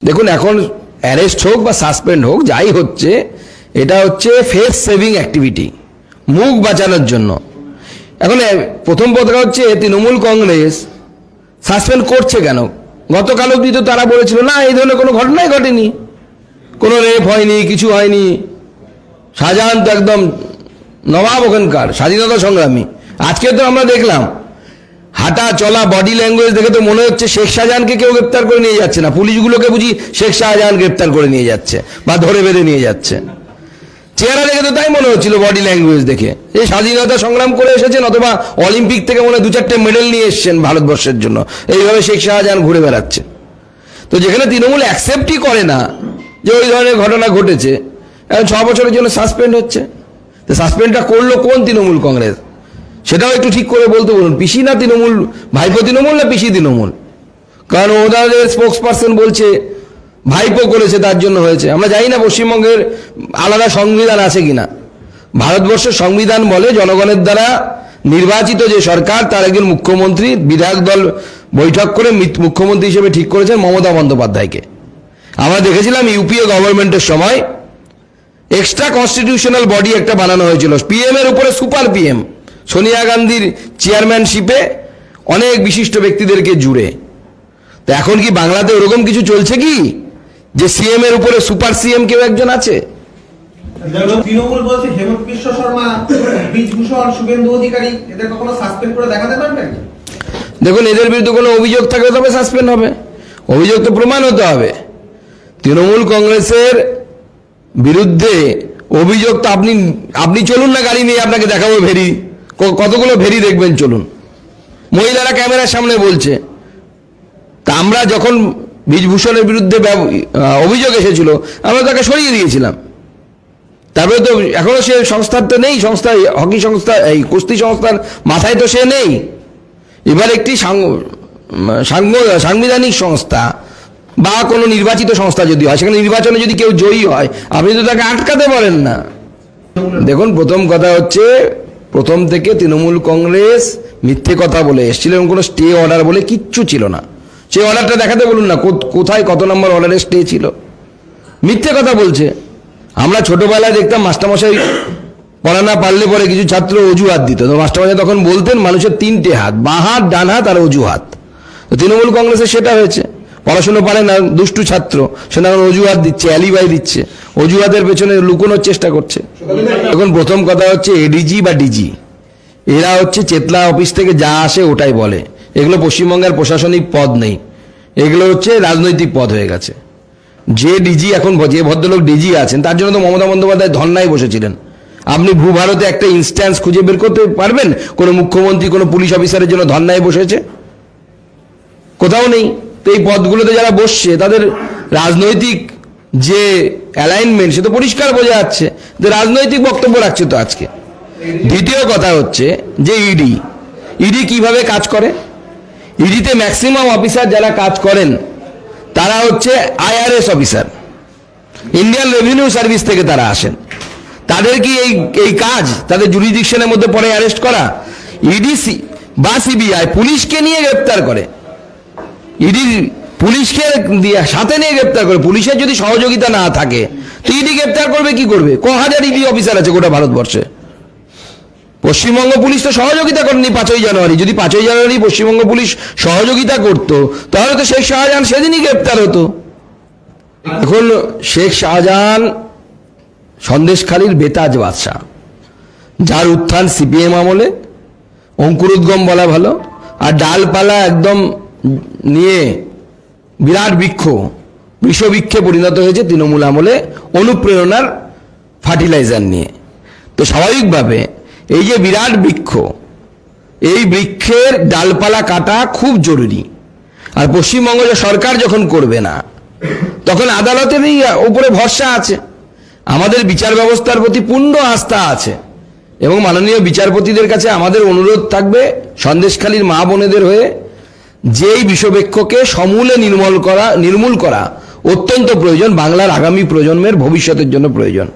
দেখুন এখন অ্যারেস্ট হোক বা সাসপেন্ড হোক যাই হচ্ছে এটা হচ্ছে ফেস সেভিং অ্যাক্টিভিটি, মুখ বাঁচানোর জন্য। এখন প্রথম কথা হচ্ছে তৃণমূল কংগ্রেস সাসপেন্ড করছে কেন? গতকাল অবধি তো তারা বলেছিল না এই ধরনের কোনো ঘটনাই ঘটেনি, কোনো রেপ হয়নি, কিছু হয়নি। শাহজাহান তো একদম নবাব ওখানকার স্বাধীনতা সংগ্রামী। আজকে তো আমরা দেখলাম হাঁটা চলা বডি ল্যাঙ্গুয়েজ দেখে তো মনে হচ্ছে শেখ শাহজাহানকে কেউ গ্রেপ্তার করে নিয়ে যাচ্ছে না, পুলিশগুলোকে বুঝি শেখ শাহজাহান গ্রেপ্তার করে নিয়ে যাচ্ছে বা ধরে বেঁধে নিয়ে যাচ্ছে। চেহারা দেখে তো তাই মনে হচ্ছিল, বডি ল্যাঙ্গুয়েজ দেখে এই স্বাধীনতা সংগ্রাম করে এসেছেন অথবা অলিম্পিক থেকে মনে হয় 2-4টে মেডেল নিয়ে এসছেন ভারতবর্ষের জন্য, এইভাবে শেখ শাহজাহান ঘুরে বেড়াচ্ছে। তো যেখানে তৃণমূল অ্যাকসেপ্টই করে না যে ওই ধরনের ঘটনা ঘটেছে, এখন 6 বছরের জন্য সাসপেন্ড হচ্ছে। তো সাসপেন্ডটা করলো কোন তৃণমূল কংগ্রেস সেটাও একটু ঠিক করে বলতে বলুন। পিসি না তৃণমূল, ভাইপো তৃণমূল না পিসি তৃণমূল? কারণ ওদের স্পোক্স পার্সন বলছে ভাইপো করেছে তার জন্য হয়েছে। আমরা জানি না পশ্চিমবঙ্গের আলাদা সংবিধান আছে কিনা। ভারতবর্ষের সংবিধান বলে জনগণের দ্বারা নির্বাচিত যে সরকার তার একজন মুখ্যমন্ত্রী, বিধায়ক দল বৈঠক করে মুখ্যমন্ত্রী হিসেবে ঠিক করেছেন মমতা বন্দ্যোপাধ্যায়কে। আমরা দেখেছিলাম ইউপিএ গভর্নমেন্টের সময় এক্সট্রা কনস্টিটিউশনাল বডি একটা বানানো হয়েছিল, পিএম এর উপরে সুপার পিএম, সোনিয়া গান্ধীর চেয়ারম্যানশিপে অনেক বিশিষ্ট ব্যক্তিদেরকে জুড়ে। তো এখন কি বাংলাতে ওরকম কিছু চলছে কি যে সিএম এর উপরে সুপার সিএম কেউ একজন আছে? তৃণমূল বলছে হেমন্ত বিশ্ব শর্মা, বীজভূষণ, শুভেন্দু অধিকারী এদের কখনো সাসপেন্ড করে দেখাতে পারবেন? দেখুন এদের বিরুদ্ধে কোনো অভিযোগ থাকলে তবে সাসপেন্ড হবে, অভিযোগ তো প্রমাণ হতে হবে। তৃণমূল কংগ্রেসের বিরুদ্ধে অভিযোগ তো আপনি চলুন না গাড়ি নিয়ে, আপনাকে দেখাবো ভেরি, কতগুলো ভেরি দেখবেন, চলুন। মহিলারা ক্যামেরার সামনে বলছে। তা আমরা যখন বীজভূষণের বিরুদ্ধে অভিযোগ এসেছিল আমরা তাকে সরিয়ে দিয়েছিলাম। তারপরে তো এখনো সে সংস্থার তো নেই, সংস্থা হকি সংস্থা, এই কুস্তি সংস্থার মাথায় তো সে নেই। এবার একটি সাংবিধানিক সংস্থা বা কোনো নির্বাচিত সংস্থা যদি হয়, সেখানে নির্বাচনে যদি কেউ জয়ী হয় আপনি তো তাকে আটকাতে পারেন না। দেখুন প্রথম কথা হচ্ছে প্রথম থেকে তৃণমূল কংগ্রেস মিথ্যে কথা বলে এসেছিল এবং কোনো স্টে অর্ডার বলে কিচ্ছু ছিল না। সেই অর্ডারটা দেখাতে বলুন না, কোথায় কত নম্বর অর্ডারে স্টে ছিল। মিথ্যে কথা বলছে। আমরা ছোটবেলায় দেখতাম মাস্টারমশাই পড়া না পারলে পরে কিছু ছাত্র অজুহাত দিত, তো মাস্টারমশাই তখন বলতেন মানুষের 3টে হাত, বাঁ হাত, ডান হাত আর অজুহাত। তো তৃণমূল কংগ্রেসের সেটা হয়েছে, পড়াশুনো পারে না দুষ্টু ছাত্র, সে তখন অজুহাত দিচ্ছে, অ্যালিবাই দিচ্ছে, অজুহাতের পেছনে লুকোনোর চেষ্টা করছে। এখন প্রথম কথা হচ্ছে এডিজি বা ডিজি এরা হচ্ছে চেতলা অফিস থেকে যা আসে ওটাই বলে। এগুলো পশ্চিমবঙ্গের প্রশাসনিক পদ নেই, এগুলো হচ্ছে রাজনৈতিক পদ হয়ে গেছে। যে ডিজি এখন, যে ভদ্রলোক ডিজি আছেন তার জন্য তো মমতা বন্দ্যোপাধ্যায় ধর্নায় বসেছিলেন। আপনি ভূভারতে একটা ইনস্ট্যান্স খুঁজে বের করতে পারবেন কোনো মুখ্যমন্ত্রী কোনো পুলিশ অফিসারের জন্য ধর্নায় বসেছে? কোথাও নেই। তো এই পদগুলোতে যারা বসছে তাদের রাজনৈতিক যে অ্যালাইনমেন্ট সে তো পরিষ্কার বোঝা যাচ্ছে যে রাজনৈতিক বক্তব্য রাখছে। তো আজকে দ্বিতীয় কথা হচ্ছে যে ইডি কিভাবে কাজ করে। ইডিতে ম্যাক্সিমাম অফিসার যারা কাজ করেন তারা হচ্ছে IRS officer, Indian revenue service থেকে তারা আসেন। তাদের কি এই কাজ তাদের জুরিডিকশনের মধ্যে পড়ে অ্যারেস্ট করা? ইডি বা সিবিআই পুলিশকে নিয়ে গ্রেপ্তার করে, ইডি পুলিশকে সাথে নিয়ে গ্রেপ্তার করে। পুলিশের যদি সহযোগিতা না থাকে তো ইডি গ্রেপ্তার করবে কি করবে? হাজার ইডি অফিসার আছে গোটা ভারতবর্ষে। পশ্চিমবঙ্গ পুলিশ তো সহযোগিতা করেনি 5ই জানুয়ারি। যদি 5ই জানুয়ারি পশ্চিমবঙ্গ পুলিশ সহযোগিতা করত তাহলে তো শেখ শাহজাহান সেদিনই গ্রেপ্তার হতো। এখন শেখ শাহজাহান সন্দেশখালীর বেতাজ বাদশাহ, যার উত্থান সিপিএম আমলে, অঙ্কুরোদ্গম বলা ভালো, আর ডালপালা একদম নিয়ে বিরাট বিষবৃক্ষে পরিণত হয়েছে তৃণমূল আমলে অনুপ্রেরণার ফার্টিলাইজার নিয়ে। তো স্বাভাবিকভাবে এই যে বিরাট বৃক্ষ, এই বৃক্ষের ডালপালা কাটা খুব জরুরি। আর পশ্চিমবঙ্গ সরকার যখন করবে না তখন আদালতেরই উপরে ভরসা আছে। আমাদের বিচার ব্যবস্থার প্রতি পূর্ণ আস্থা আছে এবং মাননীয় বিচারপতিদের কাছে আমাদের অনুরোধ থাকবে সন্দেশখালীর মা বোনেদের হয়ে, যেই বিষবৃক্ষকে সমূলে নির্মূল করা অত্যন্ত প্রয়োজন, বাংলার আগামী প্রজন্মের ভবিষ্যতের জন্য প্রয়োজন।